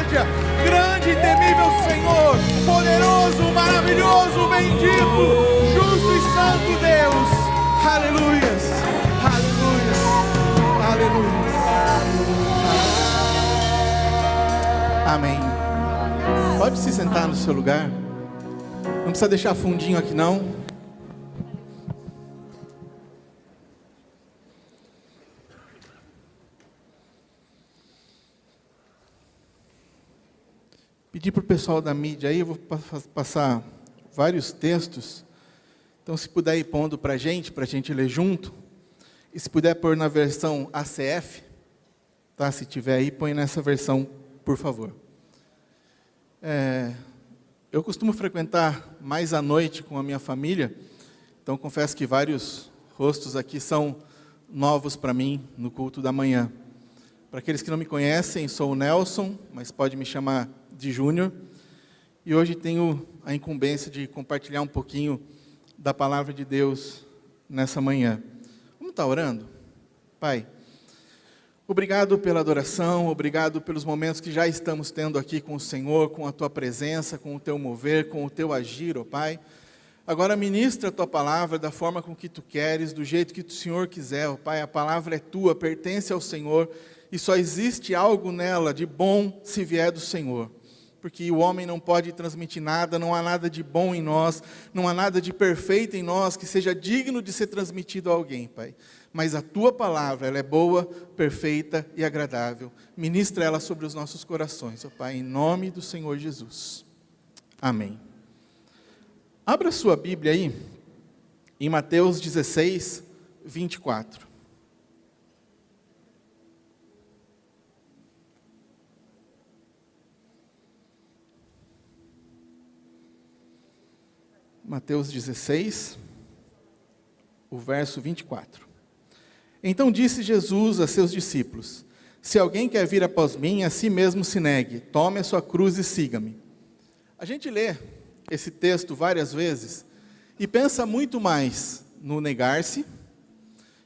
misericórdia. Grande e temível Senhor, poderoso, maravilhoso, bendito, justo e santo Deus. Aleluias, aleluias, aleluias. Amém. Pode se sentar no seu lugar. Não precisa deixar fundinho aqui não. Pedir para o pessoal da mídia aí, eu vou passar vários textos. Então, se puder ir pondo para a gente ler junto. E se puder pôr na versão ACF, tá? Se tiver aí, põe nessa versão, por favor. Eu costumo frequentar mais à noite com a minha família, então confesso que vários rostos aqui são novos para mim no culto da manhã. Para aqueles que não me conhecem, sou o Nelson, mas pode me chamar de Júnior, e hoje tenho a incumbência de compartilhar um pouquinho da palavra de Deus nessa manhã. Vamos estar orando? Pai, obrigado pela adoração, obrigado pelos momentos que já estamos tendo aqui com o Senhor, com a Tua presença, com o Teu mover, com o Teu agir, ó Pai. Agora ministra a Tua palavra da forma com que Tu queres, do jeito que o Senhor quiser, ó Pai. A palavra é Tua, pertence ao Senhor, e só existe algo nela de bom se vier do Senhor. Porque o homem não pode transmitir nada, não há nada de bom em nós, não há nada de perfeito em nós que seja digno de ser transmitido a alguém, Pai. Mas a Tua palavra, ela é boa, perfeita e agradável. Ministra ela sobre os nossos corações, ó Pai, em nome do Senhor Jesus. Amém. Abra sua Bíblia aí, em Mateus 16, 24. Mateus 16, o verso 24. Então disse Jesus a seus discípulos: se alguém quer vir após mim, a si mesmo se negue, tome a sua cruz e siga-me. A gente lê esse texto várias vezes e pensa muito mais no negar-se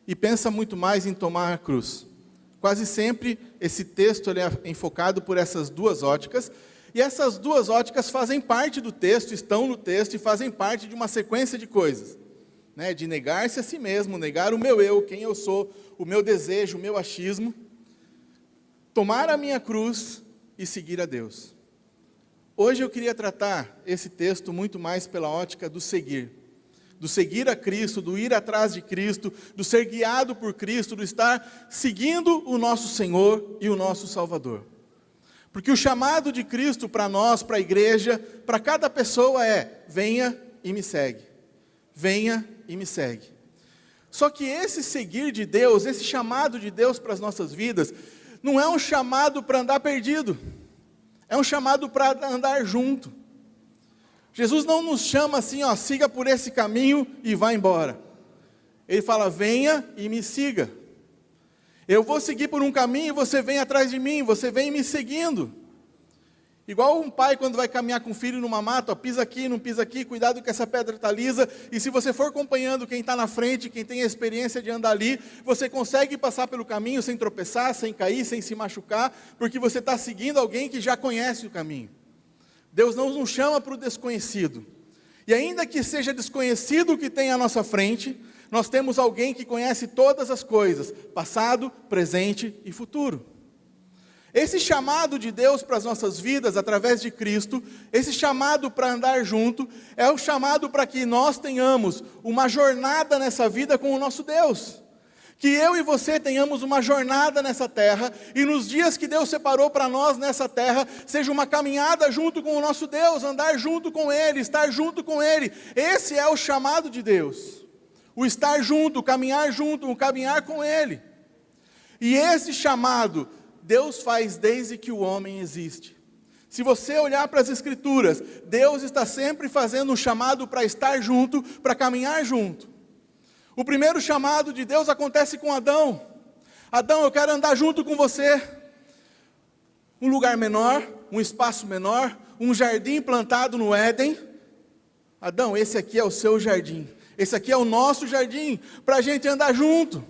e pensa muito mais em tomar a cruz. Quase sempre esse texto ele é enfocado por essas duas óticas. E essas duas óticas fazem parte do texto, estão no texto e fazem parte de uma sequência de coisas. Né? De negar-se a si mesmo, negar o meu eu, quem eu sou, o meu desejo, o meu achismo. Tomar a minha cruz e seguir a Deus. Hoje eu queria tratar esse texto muito mais pela ótica do seguir. Do seguir a Cristo, do ir atrás de Cristo, do ser guiado por Cristo, do estar seguindo o nosso Senhor e o nosso Salvador. Porque o chamado de Cristo para nós, para a igreja, para cada pessoa é: venha e me segue. Venha e me segue. Só que esse seguir de Deus, esse chamado de Deus para as nossas vidas, não é um chamado para andar perdido. É um chamado para andar junto. Jesus não nos chama assim, ó, siga por esse caminho e vá embora. Ele fala: venha e me siga. Eu vou seguir por um caminho e você vem atrás de mim, você vem me seguindo. Igual um pai quando vai caminhar com o filho numa mata, ó, pisa aqui, não pisa aqui, cuidado que essa pedra está lisa. E se você for acompanhando quem está na frente, quem tem a experiência de andar ali, você consegue passar pelo caminho sem tropeçar, sem cair, sem se machucar, porque você está seguindo alguém que já conhece o caminho. Deus não nos chama para o desconhecido. E ainda que seja desconhecido o que tem à nossa frente, nós temos alguém que conhece todas as coisas, passado, presente e futuro. Esse chamado de Deus para as nossas vidas, através de Cristo, esse chamado para andar junto, é o chamado para que nós tenhamos uma jornada nessa vida com o nosso Deus. Que eu e você tenhamos uma jornada nessa terra, e nos dias que Deus separou para nós nessa terra, seja uma caminhada junto com o nosso Deus, andar junto com Ele, estar junto com Ele. Esse é o chamado de Deus. O estar junto, o caminhar com Ele. E esse chamado, Deus faz desde que o homem existe. Se você olhar para as Escrituras, Deus está sempre fazendo um chamado para estar junto, para caminhar junto. O primeiro chamado de Deus acontece com Adão. Adão, eu quero andar junto com você. Um lugar menor, um espaço menor, um jardim plantado no Éden. Adão, esse aqui é o seu jardim. Esse aqui é o nosso jardim, para a gente andar junto.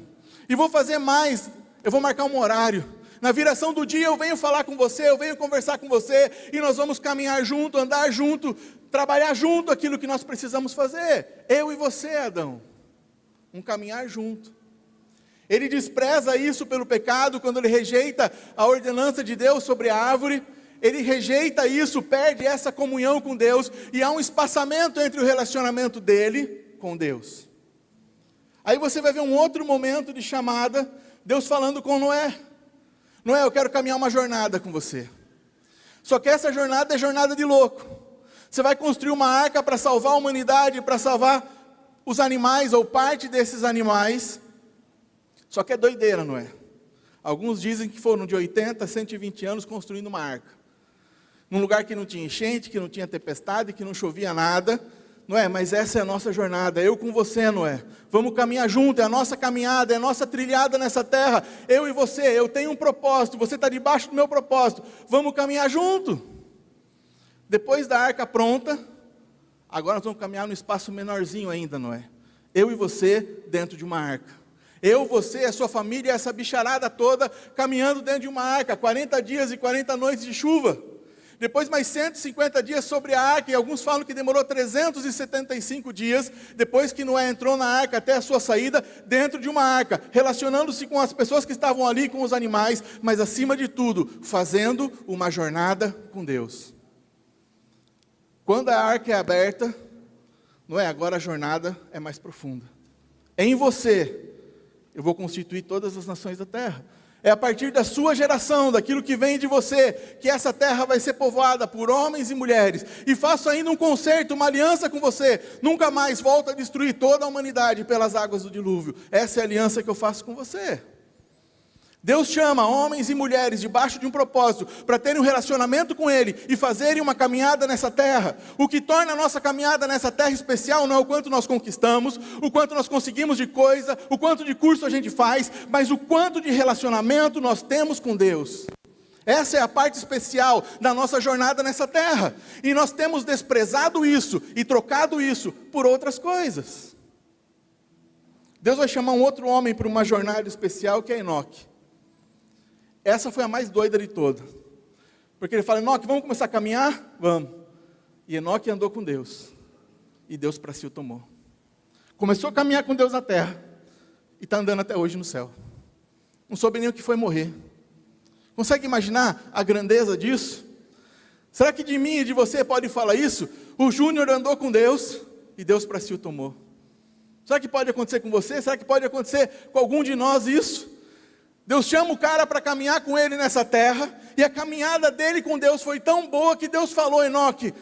E vou fazer mais, eu vou marcar um horário. Na viração do dia eu venho falar com você, eu venho conversar com você, e nós vamos caminhar junto, andar junto, trabalhar junto aquilo que nós precisamos fazer. Eu e você, Adão. Um caminhar junto. Ele despreza isso pelo pecado, quando ele rejeita a ordenança de Deus sobre a árvore. Ele rejeita isso, perde essa comunhão com Deus, e há um espaçamento entre o relacionamento dele com Deus. Aí você vai ver um outro momento de chamada, Deus falando com Noé. Noé, eu quero caminhar uma jornada com você. Só que essa jornada é jornada de louco. Você vai construir uma arca para salvar a humanidade, para salvar os animais, ou parte desses animais. Só que é doideira, Noé. Alguns dizem que foram de 80 a 120 anos construindo uma arca. Num lugar que não tinha enchente, que não tinha tempestade, que não chovia nada. Noé, mas essa é a nossa jornada, eu com você, Noé. Vamos caminhar junto, é a nossa caminhada, é a nossa trilhada nessa terra. Eu e você, eu tenho um propósito, você está debaixo do meu propósito. Vamos caminhar junto. Depois da arca pronta, agora nós vamos caminhar num espaço menorzinho ainda, Noé. Eu e você dentro de uma arca. Eu, você, a sua família, essa bicharada toda, caminhando dentro de uma arca, 40 dias e 40 noites de chuva. Depois mais 150 dias sobre a arca, e alguns falam que demorou 375 dias, depois que Noé entrou na arca até a sua saída, dentro de uma arca, relacionando-se com as pessoas que estavam ali, com os animais, mas acima de tudo, fazendo uma jornada com Deus. Quando a arca é aberta, Noé, agora a jornada é mais profunda. Em você, eu vou constituir todas as nações da terra. É a partir da sua geração, daquilo que vem de você, que essa terra vai ser povoada por homens e mulheres. E faço ainda um concerto, uma aliança com você. Nunca mais volto a destruir toda a humanidade pelas águas do dilúvio. Essa é a aliança que eu faço com você. Deus chama homens e mulheres debaixo de um propósito, para terem um relacionamento com Ele, e fazerem uma caminhada nessa terra. O que torna a nossa caminhada nessa terra especial, não é o quanto nós conquistamos, o quanto nós conseguimos de coisa, o quanto de curso a gente faz, mas o quanto de relacionamento nós temos com Deus. Essa é a parte especial da nossa jornada nessa terra, e nós temos desprezado isso, e trocado isso por outras coisas. Deus vai chamar um outro homem para uma jornada especial, que é Enoque. Essa foi a mais doida de todas. Porque ele fala, Enoque, vamos começar a caminhar? Vamos. E Enoque andou com Deus. E Deus para si o tomou. Começou a caminhar com Deus na terra. E está andando até hoje no céu. Não soube nem o que foi morrer. Consegue imaginar a grandeza disso? Será que de mim e de você pode falar isso? O Júnior andou com Deus e Deus para si o tomou. Será que pode acontecer com você? Será que pode acontecer com algum de nós isso? Deus chama o cara para caminhar com ele nessa terra, e a caminhada dele com Deus foi tão boa que Deus falou, Enoque,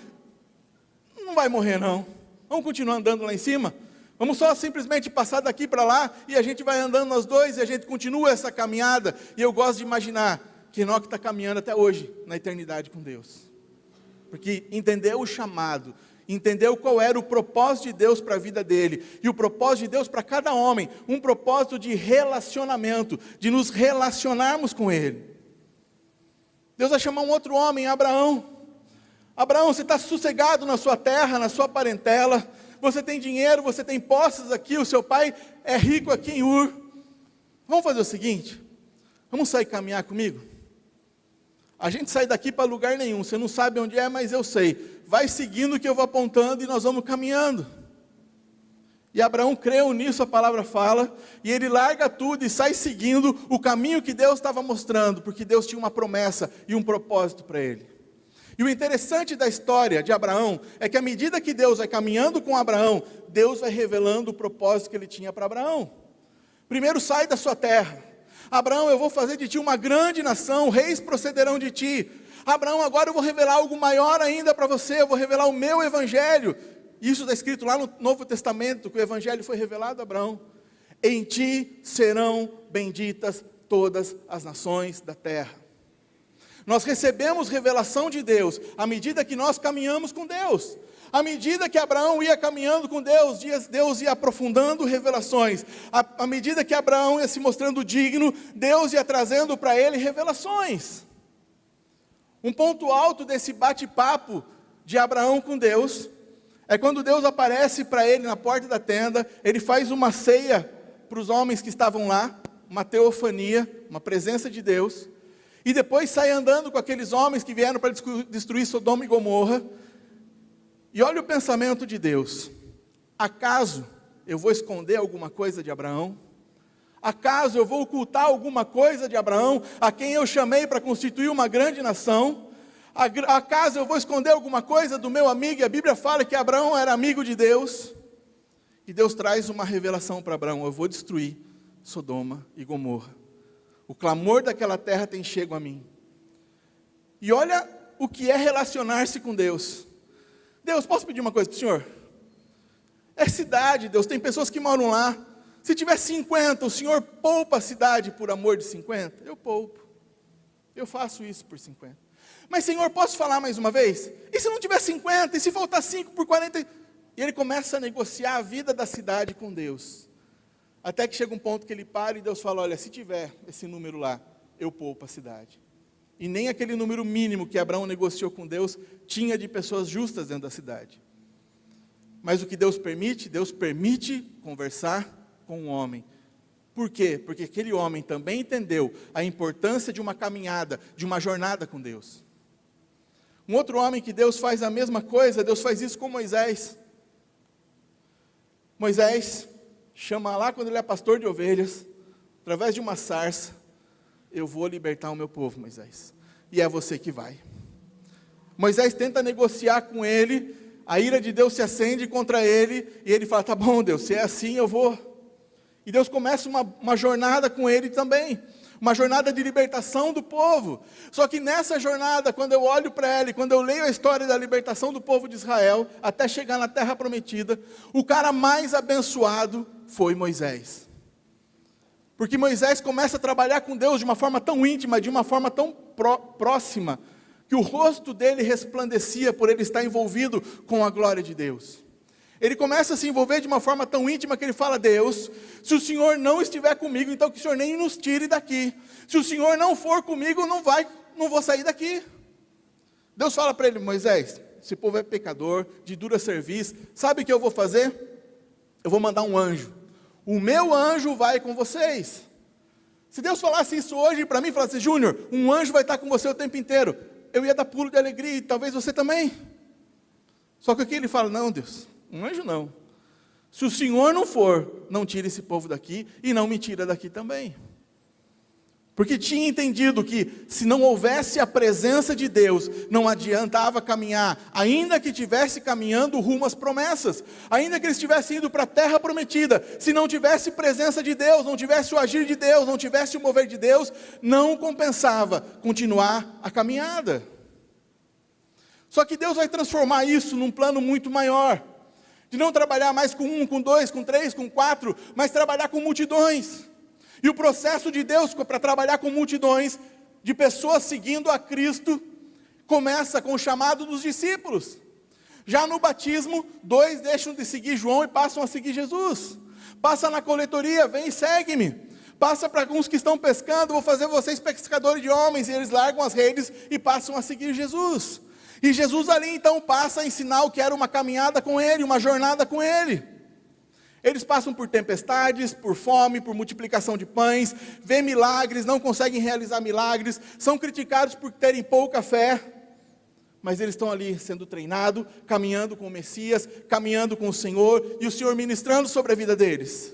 não vai morrer não, vamos continuar andando lá em cima, vamos só simplesmente passar daqui para lá, e a gente vai andando nós dois, e a gente continua essa caminhada. E eu gosto de imaginar que Enoque está caminhando até hoje, na eternidade com Deus, porque entendeu o chamado, entendeu qual era o propósito de Deus para a vida dele, e o propósito de Deus para cada homem, um propósito de relacionamento, de nos relacionarmos com Ele. Deus vai chamar um outro homem, Abraão. Abraão, você está sossegado na sua terra, na sua parentela, você tem dinheiro, você tem posses aqui, o seu pai é rico aqui em Ur. Vamos fazer o seguinte, vamos sair caminhar comigo? A gente sai daqui para lugar nenhum, você não sabe onde é, mas eu sei. Vai seguindo que eu vou apontando e nós vamos caminhando. E Abraão creu nisso, a palavra fala, e ele larga tudo e sai seguindo o caminho que Deus estava mostrando, porque Deus tinha uma promessa e um propósito para ele. E o interessante da história de Abraão é que à medida que Deus vai caminhando com Abraão, Deus vai revelando o propósito que ele tinha para Abraão. Primeiro, sai da sua terra. Abraão, eu vou fazer de ti uma grande nação, reis procederão de ti. Abraão, agora eu vou revelar algo maior ainda para você, eu vou revelar o meu evangelho. Isso está escrito lá no Novo Testamento, que o evangelho foi revelado a Abraão. Em ti serão benditas todas as nações da terra. Nós recebemos revelação de Deus, à medida que nós caminhamos com Deus. À medida que Abraão ia caminhando com Deus, Deus ia aprofundando revelações. À medida que Abraão ia se mostrando digno, Deus ia trazendo para ele revelações. Um ponto alto desse bate-papo de Abraão com Deus, é quando Deus aparece para ele na porta da tenda, ele faz uma ceia para os homens que estavam lá, uma teofania, uma presença de Deus, E depois sai andando com aqueles homens que vieram para destruir Sodoma e Gomorra. E olha o pensamento de Deus. Acaso eu vou esconder alguma coisa de Abraão? Acaso eu vou ocultar alguma coisa de Abraão, a quem eu chamei para constituir uma grande nação? Acaso eu vou esconder alguma coisa do meu amigo? E a Bíblia fala que Abraão era amigo de Deus. E Deus traz uma revelação para Abraão: eu vou destruir Sodoma e Gomorra. O clamor daquela terra tem chego a mim. E olha o que é relacionar-se com Deus. Deus, posso pedir uma coisa para o Senhor? É cidade, Deus, tem pessoas que moram lá. Se tiver 50, o Senhor poupa a cidade por amor de 50? Eu poupo. Eu faço isso por 50. Mas Senhor, posso falar mais uma vez? E se não tiver 50? E se faltar 5 por 40? E ele começa a negociar a vida da cidade com Deus. Até que chega um ponto que ele para e Deus fala: olha, se tiver esse número lá, eu poupo a cidade. E nem aquele número mínimo que Abraão negociou com Deus tinha de pessoas justas dentro da cidade. Mas o que Deus permite conversar com um homem. Por quê? Porque aquele homem também entendeu a importância de uma caminhada, de uma jornada com Deus. Um outro homem que Deus faz a mesma coisa, Deus faz isso com Moisés. Moisés chama lá quando ele é pastor de ovelhas, através de uma sarça: eu vou libertar o meu povo, Moisés. E é você que vai. Moisés tenta negociar com ele, a ira de Deus se acende contra ele, e ele fala: tá bom, Deus, se é assim eu vou. E Deus começa uma jornada com ele também, uma jornada de libertação do povo. Só que nessa jornada, quando eu olho para ela, e quando eu leio a história da libertação do povo de Israel, até chegar na terra prometida, o cara mais abençoado foi Moisés. Porque Moisés começa a trabalhar com Deus de uma forma tão íntima, de uma forma tão próxima, que o rosto dele resplandecia por ele estar envolvido com a glória de Deus. Ele começa a se envolver de uma forma tão íntima que ele fala: Deus, se o Senhor não estiver comigo, então que o Senhor nem nos tire daqui. Se o Senhor não for comigo, não vou sair daqui. Deus fala para ele: Moisés, esse povo é pecador, de dura serviço, sabe o que eu vou fazer? Eu vou mandar um anjo. O meu anjo vai com vocês. Se Deus falasse isso hoje para mim, falasse: Júnior, um anjo vai estar com você o tempo inteiro, eu ia dar pulo de alegria, e talvez você também. Só que aqui ele fala: não, Deus, um anjo não. Se o Senhor não for, não tire esse povo daqui, e não me tira daqui também. Porque tinha entendido que se não houvesse a presença de Deus, não adiantava caminhar, ainda que estivesse caminhando rumo às promessas, ainda que eles estivessem indo para a terra prometida, se não tivesse presença de Deus, não tivesse o agir de Deus, não tivesse o mover de Deus, não compensava continuar a caminhada. Só que Deus vai transformar isso num plano muito maior, de não trabalhar mais com 1, com 2, com 3, com 4, mas trabalhar com multidões. E o processo de Deus para trabalhar com multidões, de pessoas seguindo a Cristo, começa com o chamado dos discípulos. Já no batismo, 2 deixam de seguir João e passam a seguir Jesus. Passa na coletoria: vem e segue-me. Passa para alguns que estão pescando: vou fazer vocês pescadores de homens. E eles largam as redes e passam a seguir Jesus. E Jesus ali então passa a ensinar o que era uma caminhada com Ele, uma jornada com Ele. Eles passam por tempestades, por fome, por multiplicação de pães, vêem milagres, não conseguem realizar milagres, são criticados por terem pouca fé, mas eles estão ali sendo treinados, caminhando com o Messias, caminhando com o Senhor, e o Senhor ministrando sobre a vida deles.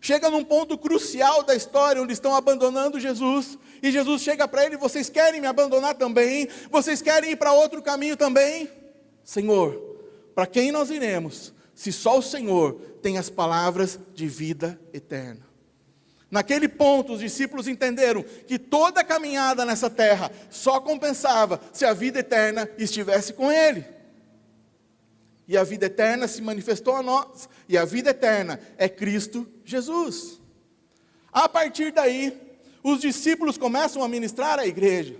Chega num ponto crucial da história, onde estão abandonando Jesus, e Jesus chega para ele: vocês querem me abandonar também? Vocês querem ir para outro caminho também? Senhor, para quem nós iremos, se só o Senhor tem as palavras de vida eterna? Naquele ponto, os discípulos entenderam que toda a caminhada nessa terra só compensava se a vida eterna estivesse com Ele. E a vida eterna se manifestou a nós, e a vida eterna é Cristo Jesus. A partir daí, os discípulos começam a ministrar à igreja.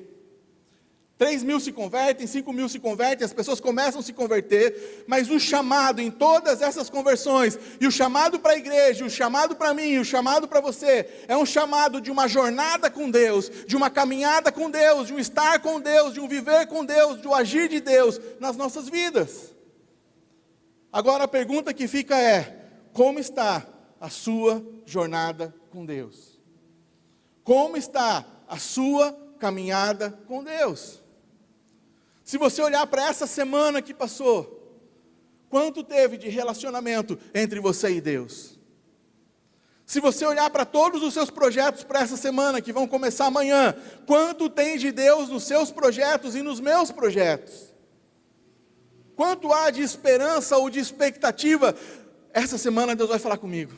3.000 se convertem, 5.000 se convertem, as pessoas começam a se converter, mas o chamado em todas essas conversões, e o chamado para a igreja, o chamado para mim, o chamado para você, é um chamado de uma jornada com Deus, de uma caminhada com Deus, de um estar com Deus, de um viver com Deus, de um agir de Deus nas nossas vidas. Agora a pergunta que fica é: como está a sua jornada com Deus? Como está a sua caminhada com Deus. Se você olhar para essa semana que passou, quanto teve de relacionamento entre você e Deus? Se você olhar para todos os seus projetos para essa semana, que vão começar amanhã, quanto tem de Deus nos seus projetos e nos meus projetos? Quanto há de esperança ou de expectativa? Essa semana Deus vai falar comigo.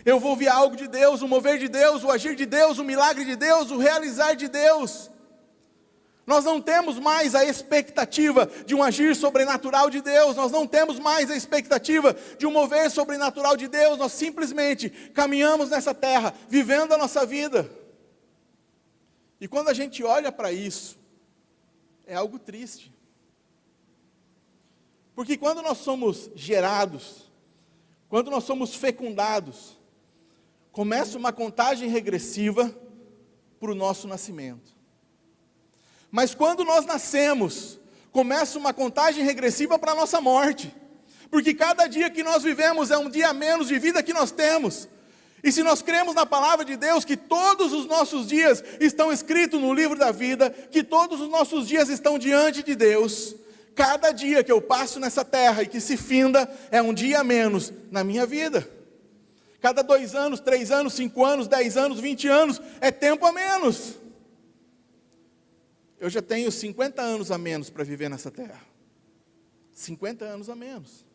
Eu vou ver algo de Deus, o mover de Deus, o agir de Deus, o milagre de Deus, o realizar de Deus. Nós não temos mais a expectativa de um agir sobrenatural de Deus, nós não temos mais a expectativa de um mover sobrenatural de Deus, nós simplesmente caminhamos nessa terra, vivendo a nossa vida. E quando a gente olha para isso, é algo triste. Porque quando nós somos gerados, quando nós somos fecundados, começa uma contagem regressiva para o nosso nascimento. Mas quando nós nascemos, começa uma contagem regressiva para a nossa morte. Porque cada dia que nós vivemos é um dia a menos de vida que nós temos. E se nós cremos na palavra de Deus, que todos os nossos dias estão escritos no livro da vida, que todos os nossos dias estão diante de Deus, cada dia que eu passo nessa terra e que se finda, é um dia a menos na minha vida. Cada 2 anos, 3 anos, 5 anos, 10 anos, 20 anos, é tempo a menos. Eu já tenho 50 anos a menos para viver nessa terra. 50 anos a menos.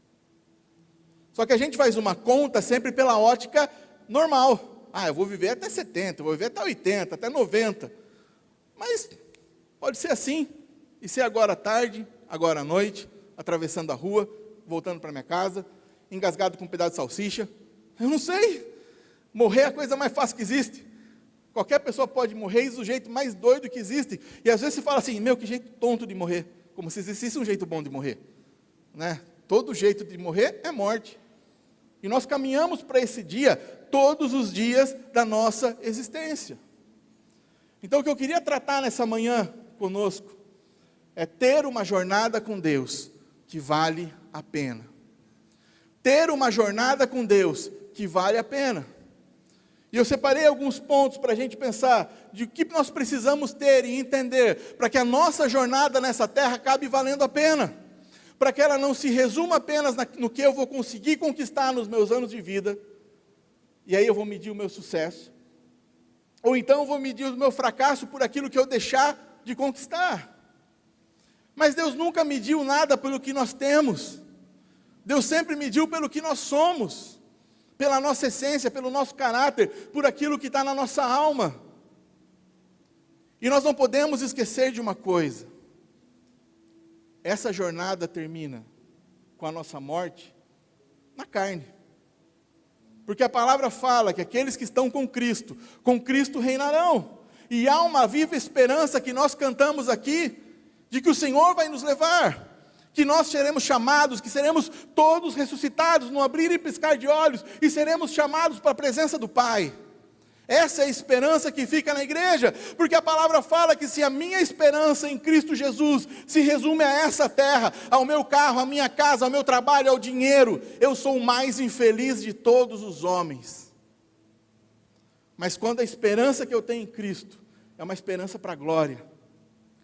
Só que a gente faz uma conta sempre pela ótica normal. Eu vou viver até 70, eu vou viver até 80, até 90. Mas pode ser assim, e ser agora à tarde, agora à noite, atravessando a rua, voltando para minha casa, engasgado com um pedaço de salsicha. Eu não sei. Morrer é a coisa mais fácil que existe. Qualquer pessoa pode morrer do jeito mais doido que existe. E às vezes você fala assim, que jeito tonto de morrer. Como se existisse um jeito bom de morrer. Né? Todo jeito de morrer é morte. E nós caminhamos para esse dia, todos os dias da nossa existência. Então o que eu queria tratar nessa manhã conosco, é ter uma jornada com Deus, que vale a pena. Ter uma jornada com Deus, que vale a pena. E eu separei alguns pontos para a gente pensar de o que nós precisamos ter e entender para que a nossa jornada nessa terra acabe valendo a pena. Para que ela não se resuma apenas no que eu vou conseguir conquistar nos meus anos de vida. E aí eu vou medir o meu sucesso. Ou então eu vou medir o meu fracasso por aquilo que eu deixar de conquistar. Mas Deus nunca mediu nada pelo que nós temos. Deus sempre mediu pelo que nós somos. Pela nossa essência, pelo nosso caráter, por aquilo que está na nossa alma. E nós não podemos esquecer de uma coisa. Essa jornada termina com a nossa morte na carne. Porque a palavra fala que aqueles que estão com Cristo reinarão. E há uma viva esperança que nós cantamos aqui, de que o Senhor vai nos levar. Que nós seremos chamados, que seremos todos ressuscitados no abrir e piscar de olhos, e seremos chamados para a presença do Pai. Essa é a esperança que fica na igreja, porque a palavra fala que se a minha esperança em Cristo Jesus se resume a essa terra, ao meu carro, à minha casa, ao meu trabalho, ao dinheiro, eu sou o mais infeliz de todos os homens. Mas quando a esperança que eu tenho em Cristo é uma esperança para a glória,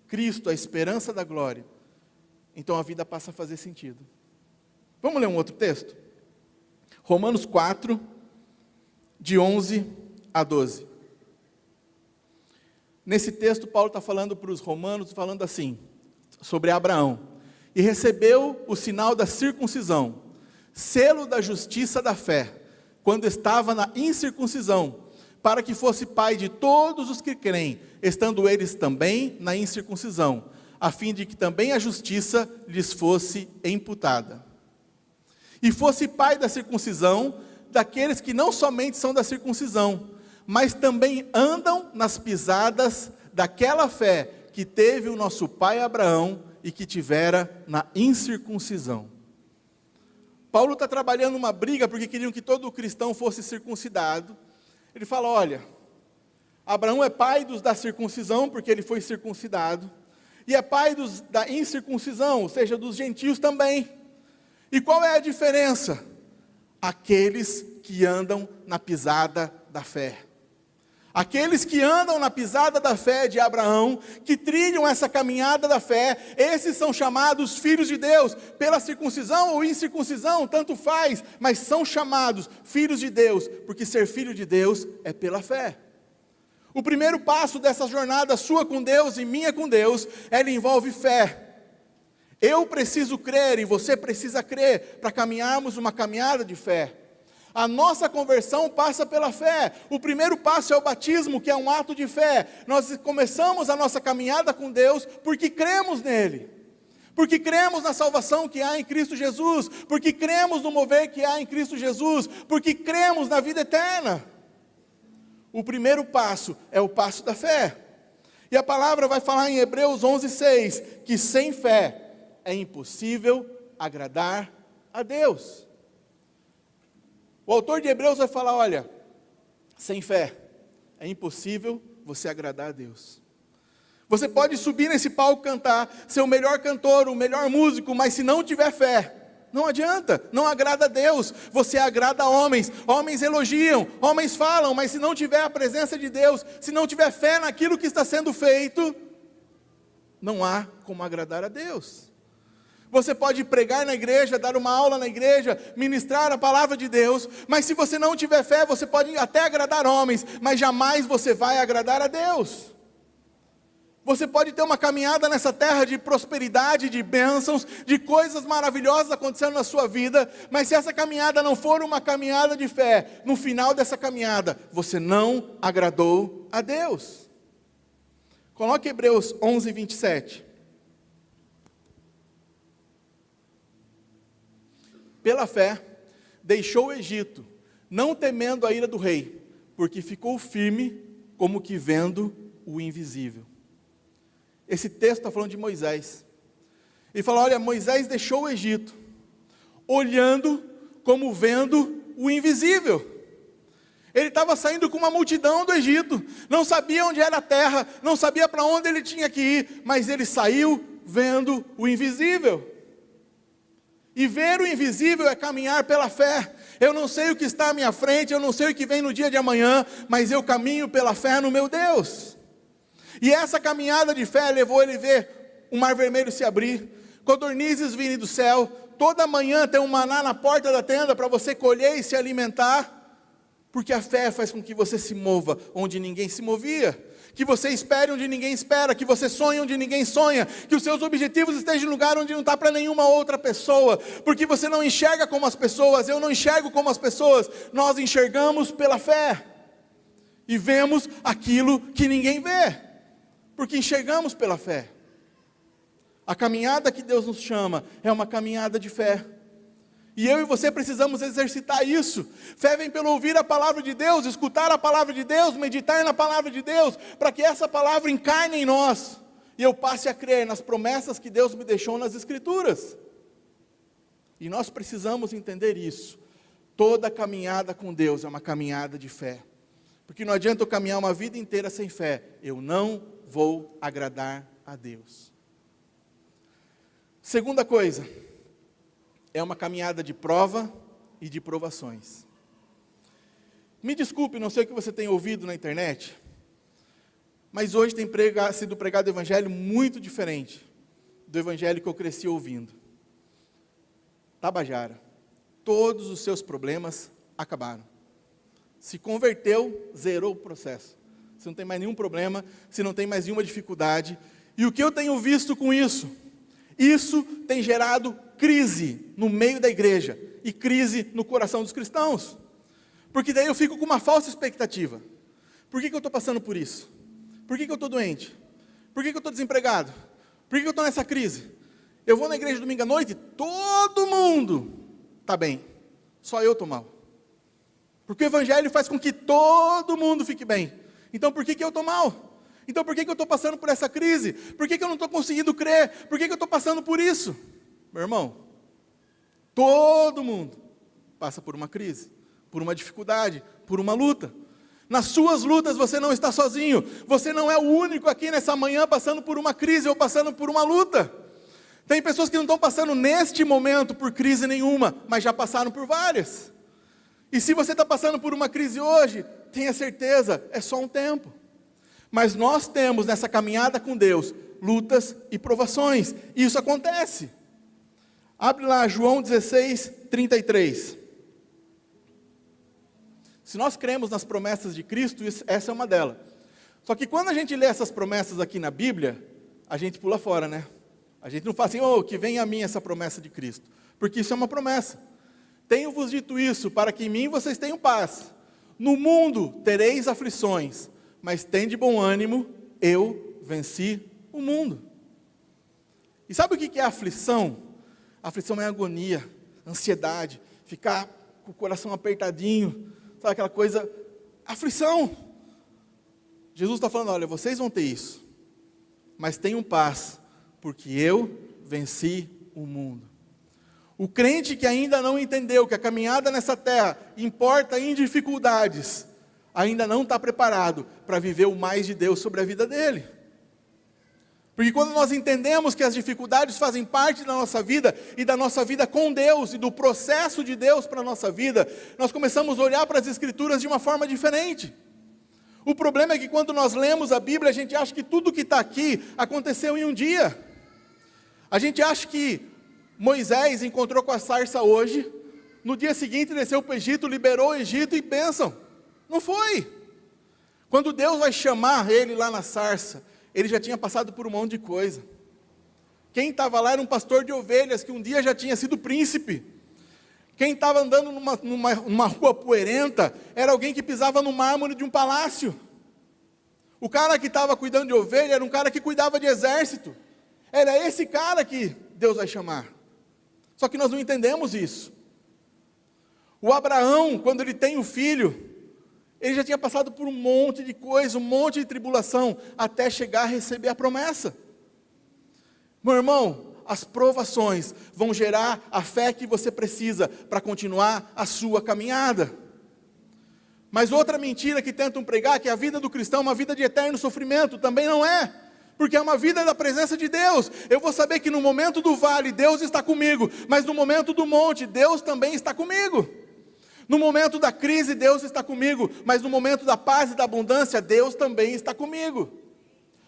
Cristo, a esperança da glória, então a vida passa a fazer sentido. Vamos ler um outro texto? Romanos 4, de 11 a 12. Nesse texto, Paulo está falando para os romanos, falando assim, sobre Abraão. E recebeu o sinal da circuncisão, selo da justiça da fé, quando estava na incircuncisão, para que fosse pai de todos os que creem, estando eles também na incircuncisão, a fim de que também a justiça lhes fosse imputada. E fosse pai da circuncisão, daqueles que não somente são da circuncisão, mas também andam nas pisadas daquela fé que teve o nosso pai Abraão e que tivera na incircuncisão. Paulo está trabalhando uma briga porque queriam que todo cristão fosse circuncidado. Ele fala, olha, Abraão é pai dos da circuncisão porque ele foi circuncidado. E é pai da incircuncisão, ou seja, dos gentios também. E qual é a diferença? Aqueles que andam na pisada da fé. Aqueles que andam na pisada da fé de Abraão, que trilham essa caminhada da fé, esses são chamados filhos de Deus, pela circuncisão ou incircuncisão, tanto faz, mas são chamados filhos de Deus, porque ser filho de Deus é pela fé. O primeiro passo dessa jornada sua com Deus e minha com Deus, ela envolve fé. Eu preciso crer e você precisa crer, para caminharmos uma caminhada de fé. A nossa conversão passa pela fé. O primeiro passo é o batismo, que é um ato de fé. Nós começamos a nossa caminhada com Deus porque cremos nele. Porque cremos na salvação que há em Cristo Jesus. Porque cremos no mover que há em Cristo Jesus. Porque cremos na vida eterna. O primeiro passo é o passo da fé. E a palavra vai falar em Hebreus 11:6, que sem fé é impossível agradar a Deus. O autor de Hebreus vai falar, olha, sem fé é impossível você agradar a Deus. Você pode subir nesse palco, cantar, ser o melhor cantor, o melhor músico, mas se não tiver fé, não adianta, não agrada a Deus. Você agrada a homens, homens elogiam, homens falam, mas se não tiver a presença de Deus, se não tiver fé naquilo que está sendo feito, não há como agradar a Deus. Você pode pregar na igreja, dar uma aula na igreja, ministrar a palavra de Deus, mas se você não tiver fé, você pode até agradar homens, mas jamais você vai agradar a Deus. Você pode ter uma caminhada nessa terra de prosperidade, de bênçãos, de coisas maravilhosas acontecendo na sua vida, mas se essa caminhada não for uma caminhada de fé, no final dessa caminhada, você não agradou a Deus. Coloque Hebreus 11:27. Pela fé, deixou o Egito, não temendo a ira do rei, porque ficou firme como que vendo o invisível. Esse texto está falando de Moisés. Ele fala, olha, Moisés deixou o Egito, olhando como vendo o invisível. Ele estava saindo com uma multidão do Egito, não sabia onde era a terra, não sabia para onde ele tinha que ir, mas ele saiu vendo o invisível. E ver o invisível é caminhar pela fé. Eu não sei o que está à minha frente, eu não sei o que vem no dia de amanhã, mas eu caminho pela fé no meu Deus. E essa caminhada de fé levou ele a ver o mar vermelho se abrir, codornizes virem do céu, toda manhã tem um maná na porta da tenda para você colher e se alimentar, porque a fé faz com que você se mova onde ninguém se movia, que você espere onde ninguém espera, que você sonhe onde ninguém sonha, que os seus objetivos estejam em lugar onde não está para nenhuma outra pessoa, porque você não enxerga como as pessoas, eu não enxergo como as pessoas, nós enxergamos pela fé, e vemos aquilo que ninguém vê, porque enxergamos pela fé. A caminhada que Deus nos chama é uma caminhada de fé, e eu e você precisamos exercitar isso. Fé vem pelo ouvir a palavra de Deus, escutar a palavra de Deus, meditar na palavra de Deus, para que essa palavra encarne em nós, e eu passe a crer nas promessas que Deus me deixou nas Escrituras. E nós precisamos entender isso. Toda caminhada com Deus é uma caminhada de fé, porque não adianta eu caminhar uma vida inteira sem fé, eu não vou agradar a Deus. Segunda coisa, é uma caminhada de prova e de provações. Me desculpe, não sei o que você tem ouvido na internet, mas hoje tem sido pregado o evangelho muito diferente do evangelho que eu cresci ouvindo. Tabajara, todos os seus problemas acabaram. Se converteu, zerou o processo. Você não tem mais nenhum problema, você não tem mais nenhuma dificuldade. E o que eu tenho visto com isso? Isso tem gerado crise no meio da igreja e crise no coração dos cristãos. Porque daí eu fico com uma falsa expectativa. Por que eu estou passando por isso? Por que eu estou doente? Por que eu estou desempregado? Por que eu estou nessa crise? Eu vou na igreja domingo à noite, todo mundo está bem, só eu estou mal. Porque o evangelho faz com que todo mundo fique bem. Então por que eu estou mal? Então por que eu estou passando por essa crise? Por que eu não estou conseguindo crer? Por que eu estou passando por isso? Meu irmão, todo mundo passa por uma crise, por uma dificuldade, por uma luta. Nas suas lutas você não está sozinho. Você não é o único aqui nessa manhã passando por uma crise ou passando por uma luta. Tem pessoas que não estão passando neste momento por crise nenhuma, mas já passaram por várias. E se você está passando por uma crise hoje, tenha certeza, é só um tempo. Mas nós temos nessa caminhada com Deus lutas e provações, e isso acontece. Abre lá João 16, 33. Se nós cremos nas promessas de Cristo, essa é uma delas. Só que quando a gente lê essas promessas aqui na Bíblia, a gente pula fora, né? A gente não fala assim, que venha a mim essa promessa de Cristo. Porque isso é uma promessa. Tenho-vos dito isso, para que em mim vocês tenham paz. No mundo tereis aflições, mas tende bom ânimo, eu venci o mundo. E sabe o que é aflição? Aflição é agonia, ansiedade, ficar com o coração apertadinho, sabe aquela coisa, aflição. Jesus está falando, olha, vocês vão ter isso, mas tenham paz, porque eu venci o mundo. O crente que ainda não entendeu que a caminhada nessa terra importa em dificuldades, ainda não está preparado para viver o mais de Deus sobre a vida dele. Porque quando nós entendemos que as dificuldades fazem parte da nossa vida, e da nossa vida com Deus, e do processo de Deus para a nossa vida, nós começamos a olhar para as Escrituras de uma forma diferente. O problema é que quando nós lemos a Bíblia, a gente acha que tudo que está aqui aconteceu em um dia. A gente acha que Moisés encontrou com a sarça hoje, no dia seguinte desceu para o Egito, liberou o Egito e bênção. Não foi. Quando Deus vai chamar ele lá na sarça, ele já tinha passado por um monte de coisa. Quem estava lá era um pastor de ovelhas, que um dia já tinha sido príncipe. Quem estava andando numa rua poeirenta, era alguém que pisava no mármore de um palácio. O cara que estava cuidando de ovelha, era um cara que cuidava de exército. Era esse cara que Deus vai chamar. Só que nós não entendemos isso. O Abraão, quando ele tem o filho, ele já tinha passado por um monte de coisa, um monte de tribulação, até chegar a receber a promessa. Meu irmão, as provações vão gerar a fé que você precisa para continuar a sua caminhada. Mas outra mentira que tentam pregar, que a vida do cristão é uma vida de eterno sofrimento, também não é. Porque é uma vida da presença de Deus. Eu vou saber que no momento do vale, Deus está comigo, mas no momento do monte, Deus também está comigo. No momento da crise, Deus está comigo, mas no momento da paz e da abundância, Deus também está comigo.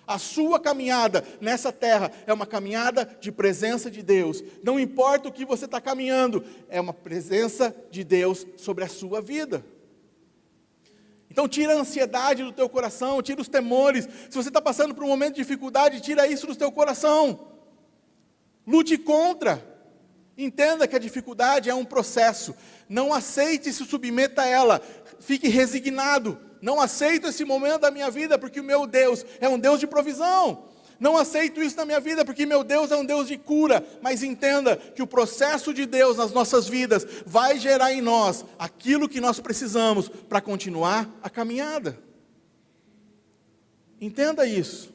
A sua caminhada nessa terra é uma caminhada de presença de Deus. Não importa o que você está caminhando, é uma presença de Deus sobre a sua vida. Então tira a ansiedade do teu coração, tira os temores. Se você está passando por um momento de dificuldade, tira isso do teu coração. Lute contra. Entenda que a dificuldade é um processo. Não aceite e se submeta a ela. Fique resignado. Não aceito esse momento da minha vida, porque o meu Deus é um Deus de provisão. Não aceito isso na minha vida, porque meu Deus é um Deus de cura. Mas entenda que o processo de Deus nas nossas vidas vai gerar em nós aquilo que nós precisamos para continuar a caminhada. Entenda isso.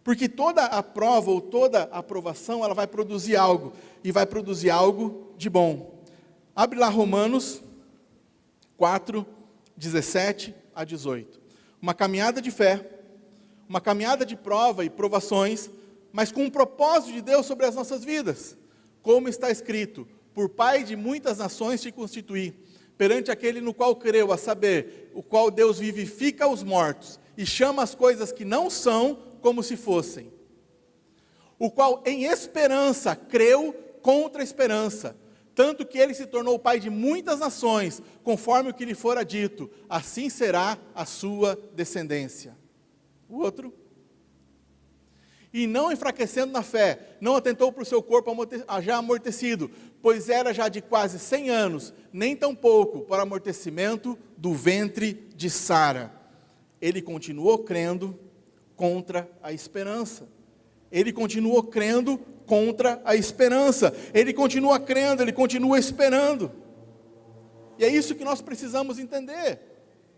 Porque toda a prova ou toda a aprovação, ela vai produzir algo. E vai produzir algo de bom. Abre lá Romanos 4, 17 a 18. Uma caminhada de fé. Uma caminhada de prova e provações, mas com um propósito de Deus sobre as nossas vidas. Como está escrito, por Pai de muitas nações te constituí, perante aquele no qual creu, a saber, o qual Deus vivifica os mortos, e chama as coisas que não são, como se fossem. O qual em esperança creu contra a esperança, tanto que ele se tornou Pai de muitas nações, conforme o que lhe fora dito, assim será a sua descendência. O outro, e não enfraquecendo na fé, não atentou para o seu corpo já amortecido, pois era já de quase 100 anos, nem tampouco para amortecimento do ventre de Sara. Ele continuou crendo contra a esperança. Ele continuou crendo contra a esperança. Ele continua crendo, ele continua esperando. E é isso que nós precisamos entender.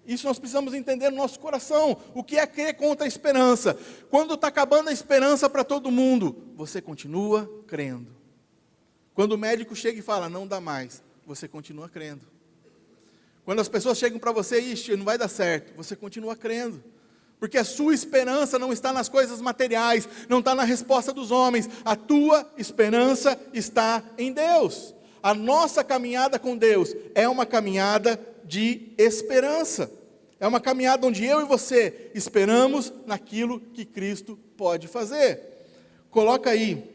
Isso nós precisamos entender no nosso coração. O que é crer contra a esperança? Quando está acabando a esperança para todo mundo, você continua crendo. Quando o médico chega e fala, não dá mais, você continua crendo. Quando as pessoas chegam para você, ixi, não vai dar certo, você continua crendo. Porque a sua esperança não está nas coisas materiais, não está na resposta dos homens. A tua esperança está em Deus. A nossa caminhada com Deus é uma caminhada de esperança. É uma caminhada onde eu e você esperamos naquilo que Cristo pode fazer. Coloca aí,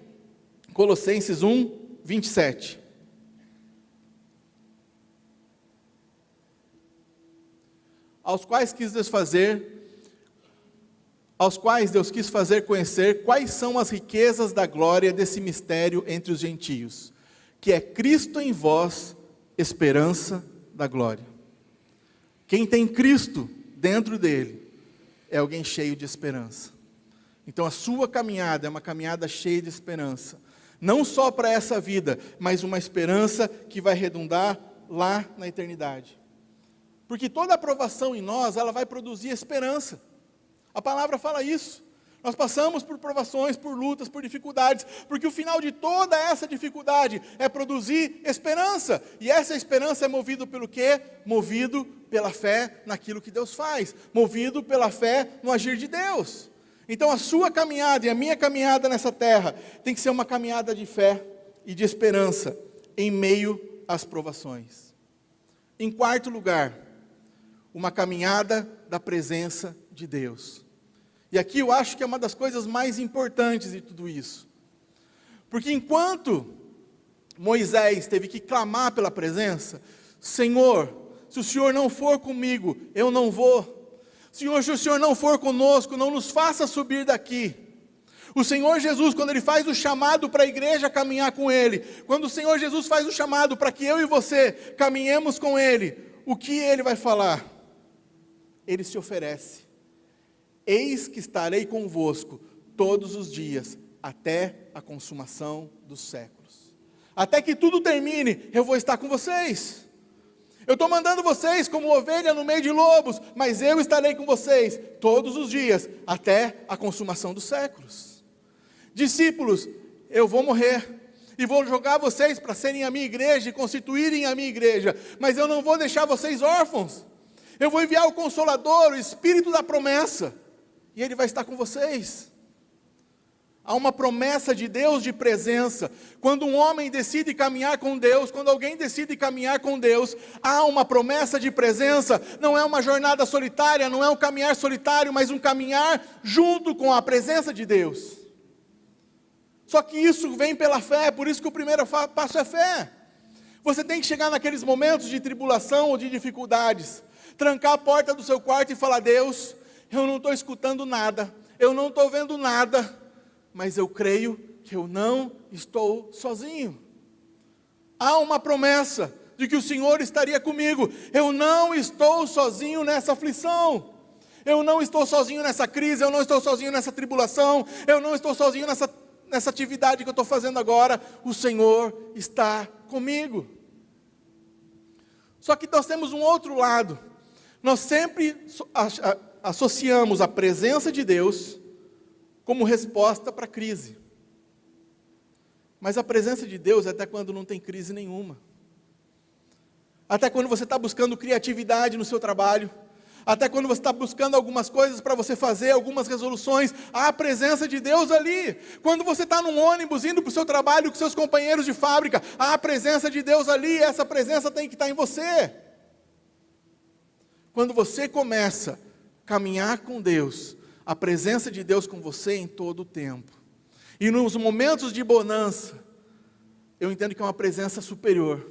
Colossenses 1, 27. Aos quais Deus quis fazer conhecer quais são as riquezas da glória desse mistério entre os gentios, que é Cristo em vós, esperança da glória. Quem tem Cristo dentro dele é alguém cheio de esperança. Então a sua caminhada é uma caminhada cheia de esperança, não só para essa vida, mas uma esperança que vai redundar lá na eternidade. Porque toda aprovação em nós, ela vai produzir esperança. A palavra fala isso. Nós passamos por provações, por lutas, por dificuldades, porque o final de toda essa dificuldade é produzir esperança. E essa esperança é movida pelo quê? Movido pela fé naquilo que Deus faz, movido pela fé no agir de Deus. Então a sua caminhada e a minha caminhada nessa terra tem que ser uma caminhada de fé e de esperança em meio às provações. Em quarto lugar, uma caminhada da presença de Deus. E aqui eu acho que é uma das coisas mais importantes de tudo isso. Porque enquanto Moisés teve que clamar pela presença, Senhor, se o Senhor não for comigo, eu não vou. Senhor, se o Senhor não for conosco, não nos faça subir daqui. O Senhor Jesus, quando Ele faz o chamado para a igreja caminhar com Ele, quando o Senhor Jesus faz o chamado para que eu e você caminhemos com Ele, o que Ele vai falar? Ele se oferece. Eis que estarei convosco todos os dias, até a consumação dos séculos. Até que tudo termine, eu vou estar com vocês. Eu estou mandando vocês como ovelha no meio de lobos, mas eu estarei com vocês todos os dias, até a consumação dos séculos. Discípulos, eu vou morrer, e vou jogar vocês para serem a minha igreja, e constituírem a minha igreja, mas eu não vou deixar vocês órfãos. Eu vou enviar o Consolador, o Espírito da promessa, e Ele vai estar com vocês. Há uma promessa de Deus de presença. Quando um homem decide caminhar com Deus, quando alguém decide caminhar com Deus, há uma promessa de presença. Não é uma jornada solitária, não é um caminhar solitário, mas um caminhar junto com a presença de Deus. Só que isso vem pela fé, por isso que o primeiro passo é fé. Você tem que chegar naqueles momentos de tribulação ou de dificuldades, trancar a porta do seu quarto e falar: Deus, eu não estou escutando nada, eu não estou vendo nada, mas eu creio que eu não estou sozinho. Há uma promessa de que o Senhor estaria comigo. Eu não estou sozinho nessa aflição, eu não estou sozinho nessa crise, eu não estou sozinho nessa tribulação, eu não estou sozinho nessa atividade que eu estou fazendo agora. O Senhor está comigo. Só que nós temos um outro lado. Nós sempre associamos a presença de Deus como resposta para a crise. Mas a presença de Deus é até quando não tem crise nenhuma. Até quando você está buscando criatividade no seu trabalho. Até quando você está buscando algumas coisas para você fazer, algumas resoluções. Há a presença de Deus ali. Quando você está num ônibus indo para o seu trabalho com seus companheiros de fábrica, há a presença de Deus ali. Essa presença tem que estar em você. Quando você começa a caminhar com Deus, a presença de Deus com você em todo o tempo. E nos momentos de bonança, eu entendo que é uma presença superior.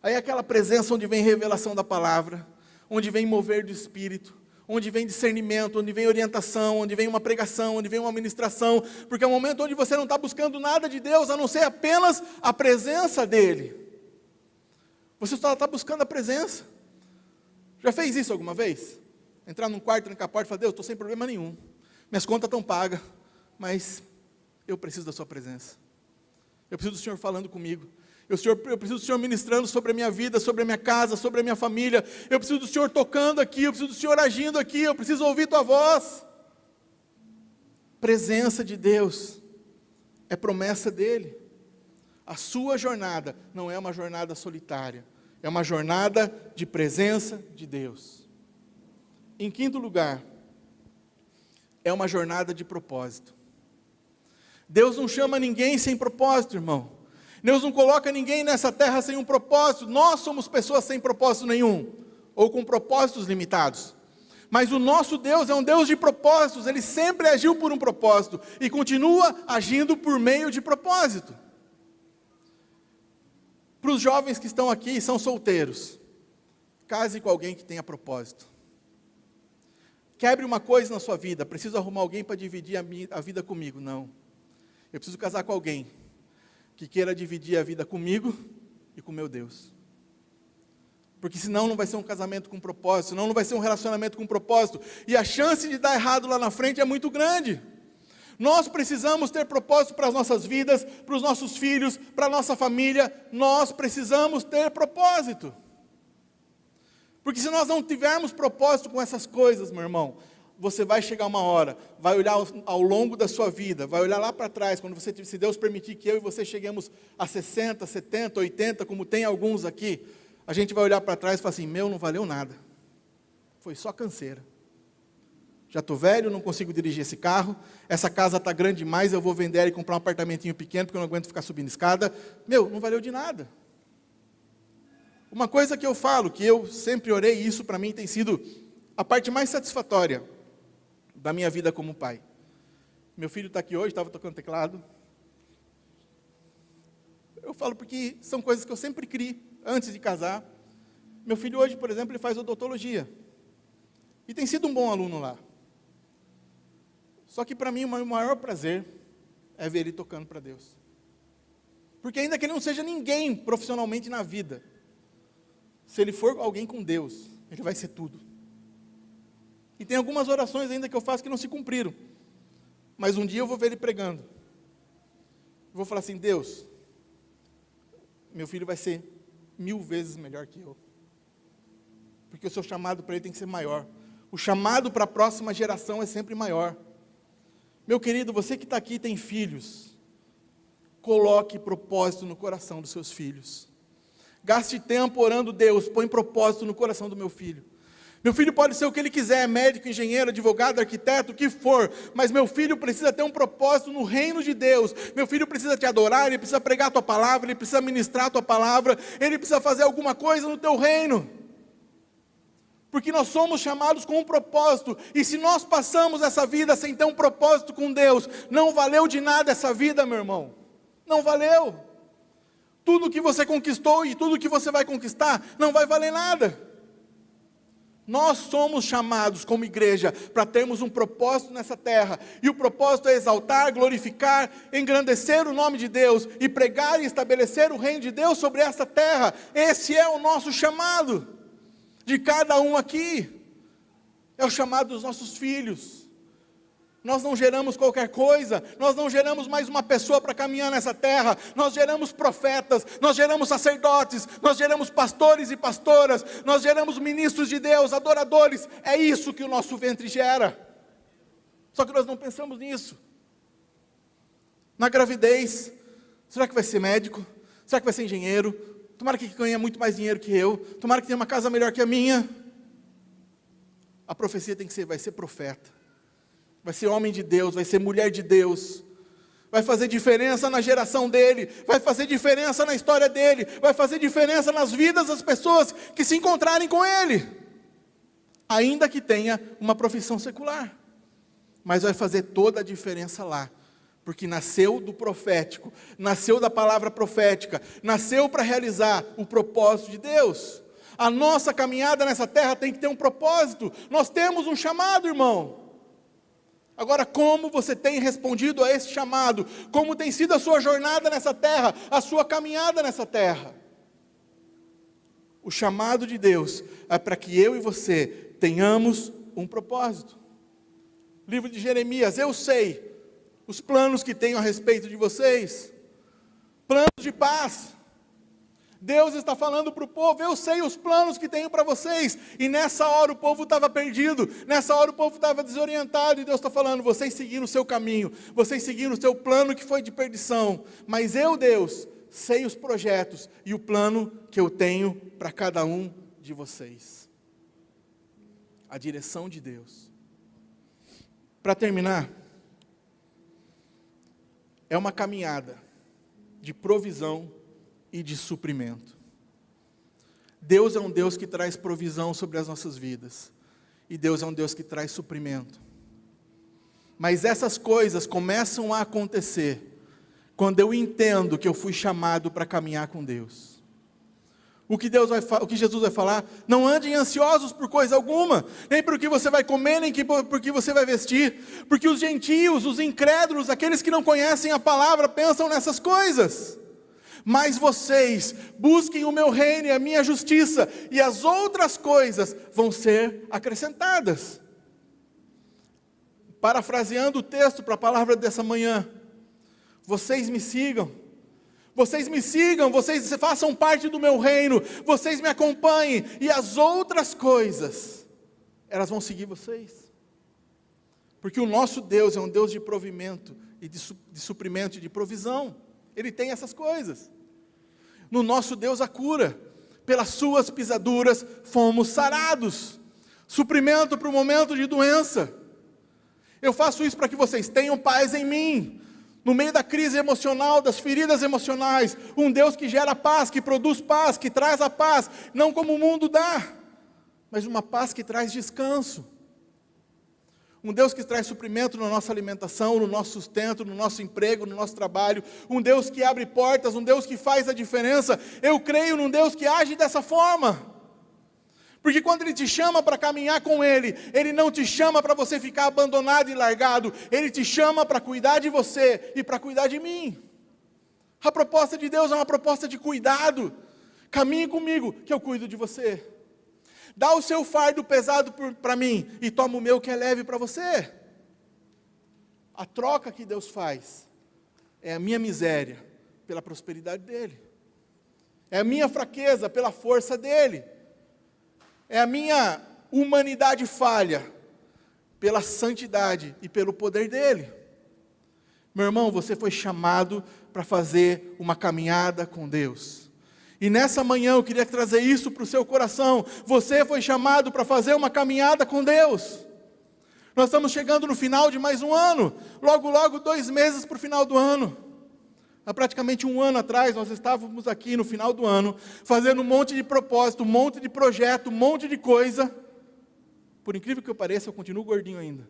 Aí é aquela presença onde vem revelação da palavra, onde vem mover do Espírito, onde vem discernimento, onde vem orientação, onde vem uma pregação, onde vem uma ministração, porque é um momento onde você não está buscando nada de Deus, a não ser apenas a presença dEle. Você só está buscando a presença. Já fez isso alguma vez? Entrar num quarto, trancar a porta e falar: Deus, estou sem problema nenhum, minhas contas estão pagas, mas eu preciso da sua presença. Eu preciso do Senhor falando comigo. Eu preciso do Senhor ministrando sobre a minha vida, sobre a minha casa, sobre a minha família. Eu preciso do Senhor tocando aqui, eu preciso do Senhor agindo aqui, eu preciso ouvir tua voz. Presença de Deus é promessa dEle. A sua jornada não é uma jornada solitária, é uma jornada de presença de Deus. Em quinto lugar, é uma jornada de propósito. Deus não chama ninguém sem propósito, irmão. Deus não coloca ninguém nessa terra sem um propósito. Nós somos pessoas sem propósito nenhum, ou com propósitos limitados. Mas o nosso Deus é um Deus de propósitos, Ele sempre agiu por um propósito, e continua agindo por meio de propósito. Para os jovens que estão aqui e são solteiros, case com alguém que tenha propósito. Quebre uma coisa na sua vida, preciso arrumar alguém para dividir a vida comigo. Não, eu preciso casar com alguém que queira dividir a vida comigo e com meu Deus. Porque senão não vai ser um casamento com propósito, senão não vai ser um relacionamento com propósito, e a chance de dar errado lá na frente é muito grande. Nós precisamos ter propósito para as nossas vidas, para os nossos filhos, para a nossa família, nós precisamos ter propósito. Porque se nós não tivermos propósito com essas coisas, meu irmão, você vai chegar uma hora, vai olhar ao longo da sua vida, vai olhar lá para trás, quando você, se Deus permitir que eu e você cheguemos a 60, 70, 80, como tem alguns aqui, a gente vai olhar para trás e falar assim, não valeu nada, foi só canseira. Já estou velho, não consigo dirigir esse carro, essa casa está grande demais, eu vou vender e comprar um apartamentinho pequeno, porque eu não aguento ficar subindo escada. Não valeu de nada. Uma coisa que eu falo, que eu sempre orei, e isso para mim tem sido a parte mais satisfatória da minha vida como pai. Meu filho está aqui hoje, estava tocando teclado. Eu falo porque são coisas que eu sempre criei antes de casar. Meu filho hoje, por exemplo, ele faz odontologia. E tem sido um bom aluno lá. Só que para mim o maior prazer é ver ele tocando para Deus. Porque ainda que ele não seja ninguém profissionalmente na vida, se ele for alguém com Deus, ele vai ser tudo. E tem algumas orações ainda que eu faço que não se cumpriram. Mas um dia eu vou ver ele pregando. Vou falar assim, Deus, meu filho vai ser 1000 vezes melhor que eu. Porque o seu chamado para ele tem que ser maior. O chamado para a próxima geração é sempre maior. Meu querido, você que está aqui e tem filhos, coloque propósito no coração dos seus filhos. Gaste tempo orando, Deus, põe propósito no coração do meu filho. Meu filho pode ser o que ele quiser, médico, engenheiro, advogado, arquiteto, o que for, mas meu filho precisa ter um propósito no reino de Deus. Meu filho precisa te adorar, ele precisa pregar a tua palavra, ele precisa ministrar a tua palavra, ele precisa fazer alguma coisa no teu reino. Porque nós somos chamados com um propósito, e se nós passamos essa vida sem ter um propósito com Deus, não valeu de nada essa vida, meu irmão. Não valeu. Tudo que você conquistou e tudo que você vai conquistar, não vai valer nada. Nós somos chamados como igreja para termos um propósito nessa terra, e o propósito é exaltar, glorificar, engrandecer o nome de Deus, e pregar e estabelecer o reino de Deus sobre essa terra. Esse é o nosso chamado, de cada um aqui, é o chamado dos nossos filhos. Nós não geramos qualquer coisa, nós não geramos mais uma pessoa para caminhar nessa terra, nós geramos profetas, nós geramos sacerdotes, nós geramos pastores e pastoras, nós geramos ministros de Deus, adoradores, é isso que o nosso ventre gera. Só que nós não pensamos nisso. Na gravidez, será que vai ser médico? Será que vai ser engenheiro? Tomara que ganhe muito mais dinheiro que eu, tomara que tenha uma casa melhor que a minha. A profecia tem que ser, vai ser profeta. Vai ser homem de Deus, vai ser mulher de Deus, vai fazer diferença na geração dele, vai fazer diferença na história dele, vai fazer diferença nas vidas das pessoas que se encontrarem com ele, ainda que tenha uma profissão secular, mas vai fazer toda a diferença lá, porque nasceu do profético, nasceu da palavra profética, nasceu para realizar o propósito de Deus. A nossa caminhada nessa terra tem que ter um propósito, nós temos um chamado, irmão. Agora, como você tem respondido a esse chamado? Como tem sido a sua jornada nessa terra? A sua caminhada nessa terra? O chamado de Deus é para que eu e você tenhamos um propósito. Livro de Jeremias, eu sei os planos que tenho a respeito de vocês. Planos de paz. Deus está falando para o povo, eu sei os planos que tenho para vocês. E nessa hora o povo estava perdido, nessa hora o povo estava desorientado, e Deus está falando, vocês seguiram o seu caminho, vocês seguiram o seu plano que foi de perdição, mas eu, Deus, sei os projetos e o plano que eu tenho para cada um de vocês. A direção de Deus. Para terminar, é uma caminhada de provisão e de suprimento. Deus é um Deus que traz provisão sobre as nossas vidas. E Deus é um Deus que traz suprimento. Mas essas coisas começam a acontecer quando eu entendo que eu fui chamado para caminhar com Deus. O que Jesus vai falar: não andem ansiosos por coisa alguma, nem por que você vai comer, nem por que você vai vestir, porque os gentios, os incrédulos, aqueles que não conhecem a palavra, pensam nessas coisas. Mas vocês busquem o meu reino e a minha justiça, e as outras coisas vão ser acrescentadas. Parafraseando o texto para a palavra dessa manhã: vocês me sigam, vocês façam parte do meu reino, vocês me acompanhem, e as outras coisas, elas vão seguir vocês. Porque o nosso Deus é um Deus de provimento, e de suprimento e de provisão. Ele tem essas coisas. No nosso Deus há cura, pelas suas pisaduras fomos sarados. Suprimento para o momento de doença. Eu faço isso para que vocês tenham paz em mim. No meio da crise emocional, das feridas emocionais, um Deus que gera paz, que produz paz, que traz a paz, não como o mundo dá, mas uma paz que traz descanso. Um Deus que traz suprimento na nossa alimentação, no nosso sustento, no nosso emprego, no nosso trabalho. Um Deus que abre portas, um Deus que faz a diferença. Eu creio num Deus que age dessa forma. Porque quando Ele te chama para caminhar com Ele, Ele não te chama para você ficar abandonado e largado. Ele te chama para cuidar de você e para cuidar de mim. A proposta de Deus é uma proposta de cuidado. Caminhe comigo, que eu cuido de você. Dá o seu fardo pesado para mim, e toma o meu que é leve para você. A troca que Deus faz é a minha miséria pela prosperidade dEle. É a minha fraqueza pela força dEle. É a minha humanidade falha pela santidade e pelo poder dEle. Meu irmão, você foi chamado para fazer uma caminhada com Deus. E nessa manhã eu queria trazer isso para o seu coração. Você foi chamado para fazer uma caminhada com Deus. Nós estamos chegando no final de mais um ano. Logo, logo, 2 meses para o final do ano. Há praticamente 1 ano atrás, nós estávamos aqui no final do ano, fazendo um monte de propósito, um monte de projeto, um monte de coisa. Por incrível que eu pareça, eu continuo gordinho ainda.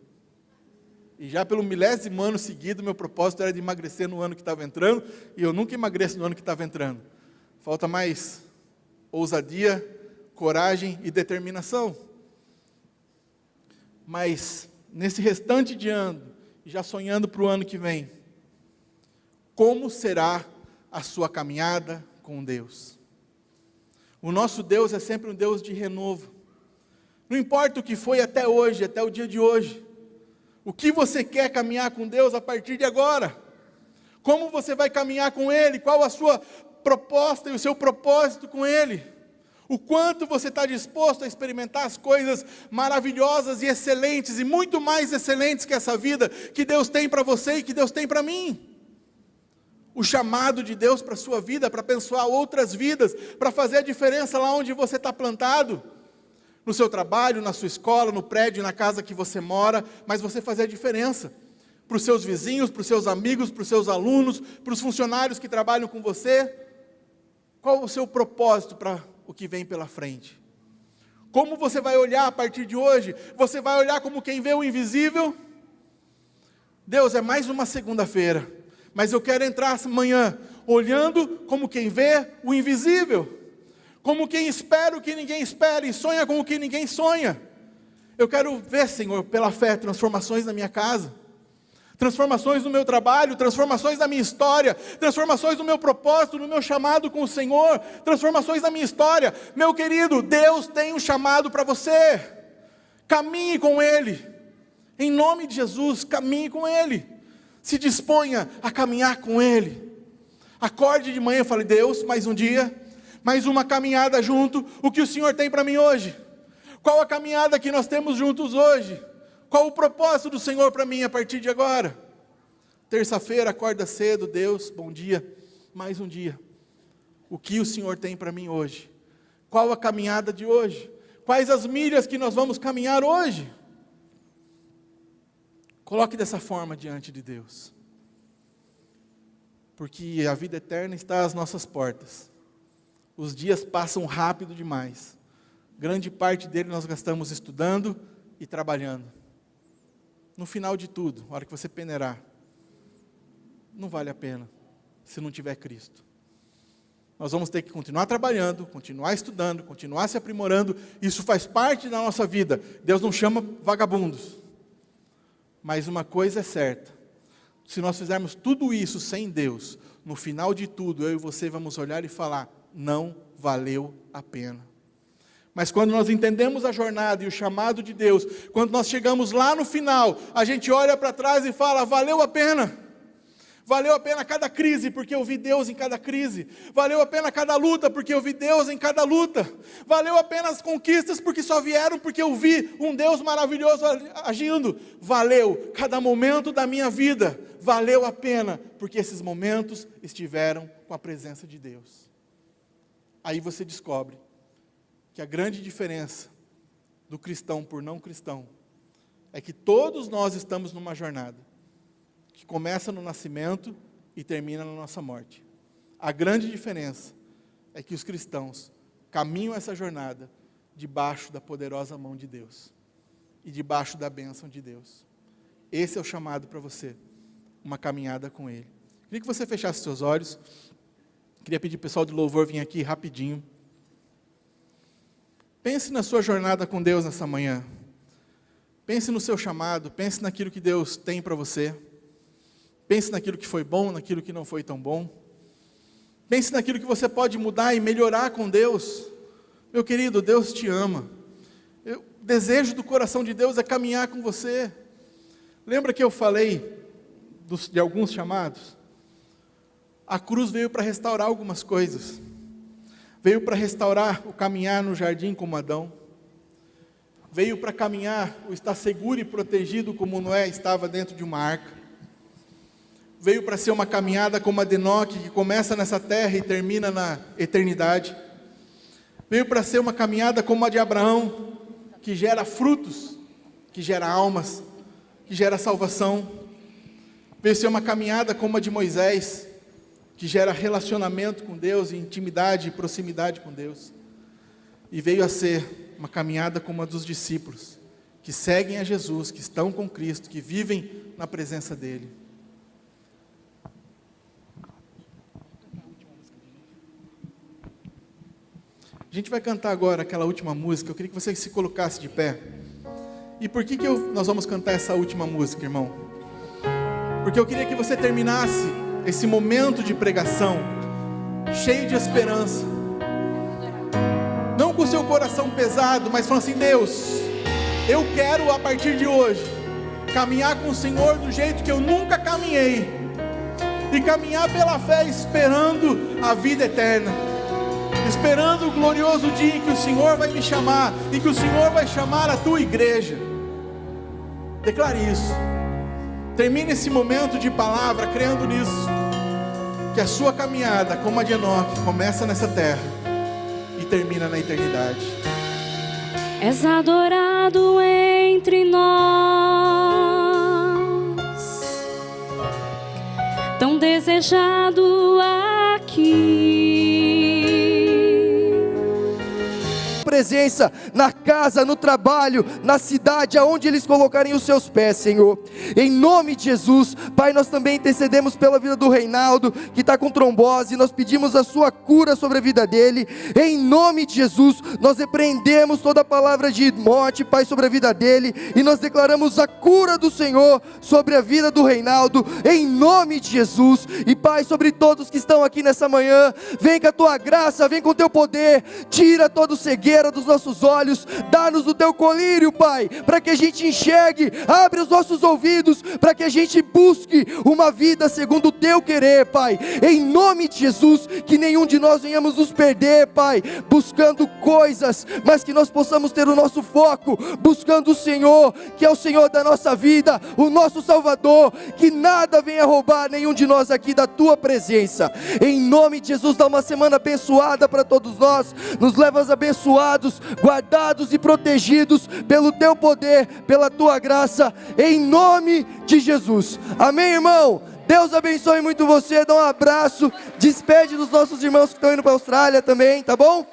E já pelo 1000º ano seguido, meu propósito era de emagrecer no ano que estava entrando, e eu nunca emagreço no ano que estava entrando. Falta mais ousadia, coragem e determinação. Mas, nesse restante de ano, já sonhando para o ano que vem, como será a sua caminhada com Deus? O nosso Deus é sempre um Deus de renovo. Não importa o que foi até hoje, até o dia de hoje. O que você quer caminhar com Deus a partir de agora? Como você vai caminhar com Ele? Qual a sua proposta e o seu propósito com Ele? O quanto você está disposto a experimentar as coisas maravilhosas e excelentes, e muito mais excelentes que essa vida que Deus tem para você e que Deus tem para mim? O chamado de Deus para a sua vida, para abençoar outras vidas, para fazer a diferença lá onde você está plantado, no seu trabalho, na sua escola, no prédio, na casa que você mora, mas você fazer a diferença para os seus vizinhos, para os seus amigos, para os seus alunos, para os funcionários que trabalham com você. Qual o seu propósito para o que vem pela frente? Como você vai olhar a partir de hoje? Você vai olhar como quem vê o invisível? Deus, é mais uma segunda-feira, mas eu quero entrar amanhã olhando como quem vê o invisível, como quem espera o que ninguém espera e sonha com o que ninguém sonha. Eu quero ver, Senhor, pela fé, transformações na minha casa, transformações no meu trabalho, transformações na minha história, transformações no meu propósito, no meu chamado com o Senhor, transformações na minha história. Meu querido, Deus tem um chamado para você. Caminhe com Ele, em nome de Jesus, caminhe com Ele. Se disponha a caminhar com Ele. Acorde de manhã e fale: Deus, mais um dia, mais uma caminhada junto. O que o Senhor tem para mim hoje? Qual a caminhada que nós temos juntos hoje? Qual o propósito do Senhor para mim a partir de agora? Terça-feira, acorda cedo. Deus, bom dia, mais um dia. O que o Senhor tem para mim hoje? Qual a caminhada de hoje? Quais as milhas que nós vamos caminhar hoje? Coloque dessa forma diante de Deus. Porque a vida eterna está às nossas portas. Os dias passam rápido demais. Grande parte dele nós gastamos estudando, e trabalhando. No final de tudo, na hora que você peneirar, não vale a pena se não tiver Cristo. Nós vamos ter que continuar trabalhando, continuar estudando, continuar se aprimorando. Isso faz parte da nossa vida. Deus não chama vagabundos. Mas uma coisa é certa: se nós fizermos tudo isso sem Deus, no final de tudo, eu e você vamos olhar e falar, não valeu a pena. Mas quando nós entendemos a jornada e o chamado de Deus, quando nós chegamos lá no final, a gente olha para trás e fala, valeu a pena. Valeu a pena cada crise, porque eu vi Deus em cada crise. Valeu a pena cada luta, porque eu vi Deus em cada luta. Valeu a pena as conquistas, porque só vieram porque eu vi um Deus maravilhoso agindo. Valeu cada momento da minha vida. Valeu a pena, porque esses momentos estiveram com a presença de Deus. Aí você descobre que a grande diferença do cristão por não cristão é que todos nós estamos numa jornada que começa no nascimento e termina na nossa morte. A grande diferença é que os cristãos caminham essa jornada debaixo da poderosa mão de Deus e debaixo da bênção de Deus. Esse é o chamado para você, uma caminhada com Ele. Queria que você fechasse seus olhos. Queria pedir o pessoal do louvor vir aqui rapidinho. Pense na sua jornada com Deus nessa manhã. Pense no seu chamado, pense naquilo que Deus tem para você. Pense naquilo que foi bom, naquilo que não foi tão bom. Pense naquilo que você pode mudar e melhorar com Deus. Meu querido, Deus te ama. O desejo do coração de Deus é caminhar com você. Lembra que eu falei de alguns chamados? A cruz veio para restaurar algumas coisas. Veio para restaurar o caminhar no jardim como Adão. Veio para caminhar, o estar seguro e protegido como Noé estava dentro de uma arca. Veio para ser uma caminhada como a de Enoque, que começa nessa terra e termina na eternidade. Veio para ser uma caminhada como a de Abraão, que gera frutos, que gera almas, que gera salvação. Veio ser uma caminhada como a de Moisés, que gera relacionamento com Deus, intimidade e proximidade com Deus. E veio a ser uma caminhada como a dos discípulos, que seguem a Jesus, que estão com Cristo, que vivem na presença dEle. A gente vai cantar agora aquela última música. Eu queria que você se colocasse de pé. E por que nós vamos cantar essa última música, irmão? Porque eu queria que você terminasse esse momento de pregação cheio de esperança. Não com o seu coração pesado, mas falando assim, Deus, eu quero a partir de hoje caminhar com o Senhor do jeito que eu nunca caminhei. E caminhar pela fé esperando a vida eterna. Esperando o glorioso dia em que o Senhor vai me chamar, e que o Senhor vai chamar a tua igreja. Declare isso. Termine esse momento de palavra crendo nisso, que a sua caminhada, como a de Enoque, começa nessa terra e termina na eternidade. És adorado entre nós, tão desejado aqui. Presença na casa, no trabalho, na cidade, aonde eles colocarem os seus pés, Senhor, em nome de Jesus. Pai, nós também intercedemos pela vida do Reinaldo, que está com trombose. Nós pedimos a sua cura sobre a vida dele, em nome de Jesus. Nós repreendemos toda palavra de morte, Pai, sobre a vida dele, e nós declaramos a cura do Senhor sobre a vida do Reinaldo, em nome de Jesus. E Pai, sobre todos que estão aqui nessa manhã, vem com a tua graça, vem com o teu poder, tira todo cegueira dos nossos olhos, dá-nos o teu colírio, Pai, para que a gente enxergue, abre os nossos ouvidos, para que a gente busque uma vida segundo o teu querer, Pai, em nome de Jesus. Que nenhum de nós venhamos nos perder, Pai, buscando coisas, mas que nós possamos ter o nosso foco, buscando o Senhor, que é o Senhor da nossa vida, o nosso Salvador. Que nada venha roubar nenhum de nós aqui da tua presença, em nome de Jesus. Dá uma semana abençoada para todos nós, nos levas abençoados, guardados e protegidos pelo teu poder, pela tua graça, em nome de Jesus. Amém, irmão? Deus abençoe muito você. Dá um abraço, despede dos nossos irmãos que estão indo para a Austrália também, tá bom?